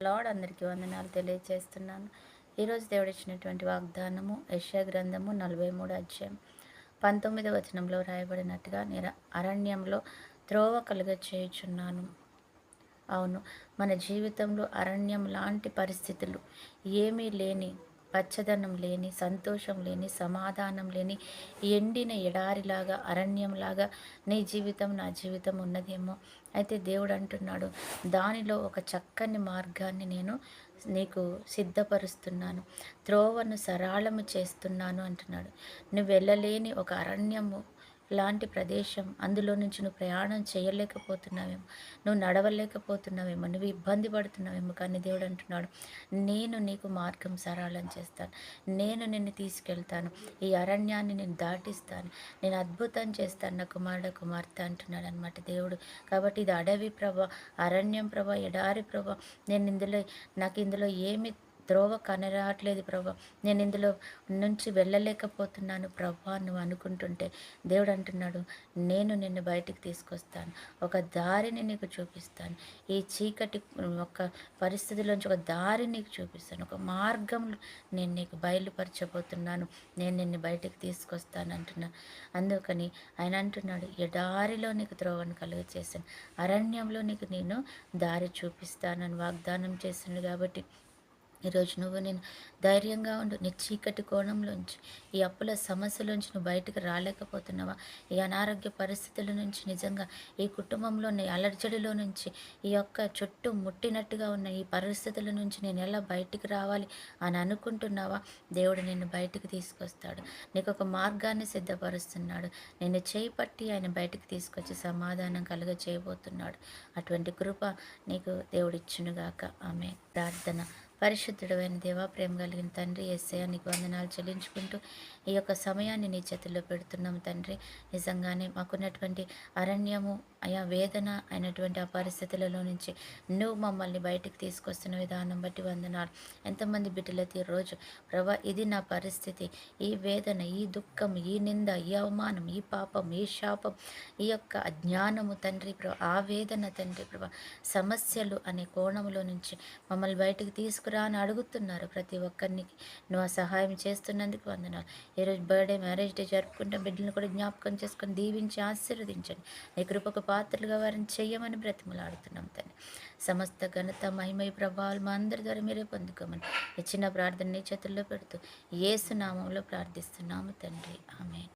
Lord అందరికీ వందనాలు తెలియజేస్తున్నాను. ఈరోజు దేవుడు ఇచ్చినటువంటి వాగ్దానము యెషయా గ్రంథము 43 అధ్యాయం 19వ వచనంలో రాయబడినట్టుగా నేను అరణ్యంలో త్రోవ కలుగ చేయుచున్నాను. అవును, మన జీవితంలో అరణ్యం లాంటి పరిస్థితులు ఏమీ లేని, పచ్చదనం లేని, సంతోషం లేని, సమాధానం లేని, ఎండిన ఎడారిలాగా, అరణ్యంలాగా నీ జీవితం, నా జీవితం ఉన్నదేమో. అయితే దేవుడు అంటున్నాడు, దానిలో ఒక చక్కని మార్గాన్ని నేను నీకు సిద్ధపరుస్తున్నాను, త్రోవను సరళము చేస్తున్నాను అంటున్నాడు. నువ్వు వెళ్ళలేని ఒక అరణ్యము లాంటి ప్రదేశం, అందులో నుంచి నువ్వు ప్రయాణం చేయలేకపోతున్నావేమో, నువ్వు నడవలేకపోతున్నావేమో, నువ్వు ఇబ్బంది పడుతున్నావేమో. కానీ దేవుడు అంటున్నాడు, నేను నీకు మార్గం సరళం చేస్తాను, నేను నిన్ను తీసుకెళ్తాను, ఈ అరణ్యాన్ని నేను దాటిస్తాను, నేను అద్భుతం చేస్తాను నా కుమారుడు కుమార్తె అంటున్నాడు అనమాట దేవుడు. కాబట్టి ఇది అడవి ప్రభ, అరణ్యం ప్రభ, ఎడారి ప్రభ, నాకు ఇందులో ఏమి త్రోవ కనరాట్లేదు ప్రభా, నేను ఇందులో నుంచి వెళ్ళలేకపోతున్నాను ప్రభా నువ్వు అనుకుంటుంటే దేవుడు అంటున్నాడు, నేను నిన్ను బయటికి తీసుకొస్తాను, ఒక దారిని నీకు చూపిస్తాను, ఈ చీకటి ఒక పరిస్థితిలోంచి ఒక దారి నీకు చూపిస్తాను, ఒక మార్గం నేను నీకు బయలుపరచబోతున్నాను, నేను నిన్ను బయటికి తీసుకొస్తాను అంటున్నాను. అందుకని ఆయన అంటున్నాడు, ఎడారిలో నీకు త్రోవను కలుగ చేశాను, అరణ్యంలో నీకు నేను దారి చూపిస్తానని వాగ్దానం చేసిండు. కాబట్టి ఈరోజు నేను ధైర్యంగా ఉండు. నీ చీకటి కోణంలోంచి, ఈ అప్పుల సమస్యలోంచి నువ్వు బయటకు రాలేకపోతున్నావా? ఈ అనారోగ్య పరిస్థితుల నుంచి, నిజంగా ఈ కుటుంబంలో నీ అలర్జడిలో నుంచి, ఈ యొక్క చుట్టూ ముట్టినట్టుగా ఉన్న ఈ పరిస్థితుల నుంచి నేను ఎలా బయటికి రావాలి అని అనుకుంటున్నావా? దేవుడు నిన్ను బయటికి తీసుకొస్తాడు, నీకు ఒక మార్గాన్ని సిద్ధపరుస్తున్నాడు. నేను చేయి పట్టి ఆయన బయటికి తీసుకొచ్చి సమాధానం కలుగ చేయబోతున్నాడు. అటువంటి కృప నీకు దేవుడు ఇచ్చునుగాక. ఆమె ప్రార్థన. పరిశుద్ధుడైన దేవా, ప్రేమ కలిగిన తండ్రి యేసయ్య, నీకు వందనాలు చెల్లించుకుంటూ ఈ యొక్క సమయాన్ని నీ చేతుల్లో పెడుతున్నాం తండ్రి. నిజంగానే మాకున్నటువంటి అరణ్యము, అయా వేదన అయినటువంటి ఆ పరిస్థితులలో నుంచి నువ్వు మమ్మల్ని బయటికి తీసుకొస్తున్న విధానం బట్టి వందనాలు. ఎంతమంది బిడ్డలైతే ఈరోజు ప్రభా, ఇది నా పరిస్థితి, ఈ వేదన, ఈ దుఃఖం, ఈ నింద, ఈ అవమానం, ఈ పాపం, ఈ శాపం, ఈ యొక్క అజ్ఞానము తండ్రి ప్రభా, ఆ వేదన తండ్రి ప్రభా, సమస్యలు అనే కోణంలో నుంచి మమ్మల్ని బయటికి తీసుకురా అని అడుగుతున్నారు ప్రతి ఒక్కరికి. నువ్వు ఆ సహాయం చేస్తున్నందుకు వందనాలు. ఈరోజు బర్త్డే, మ్యారేజ్ డే జరుపుకుంటే బిడ్డలను కూడా జ్ఞాపకం చేసుకొని దీవించి ఆశీర్వదించండి. నీ కృపకు పాత్రలుగా వారిని చెయ్యమని బ్రతిమలాడుతున్నాం తండ్రి. సమస్త ఘనత, మహిమ, ప్రభావాలు మా అందరి ద్వారా మీరే పొందుకోమని ఇచ్చిన ప్రార్థన నీ చేతుల్లో పెడుతూ యేసు నామంలో ప్రార్థిస్తున్నాము తండ్రి. ఆమేన్.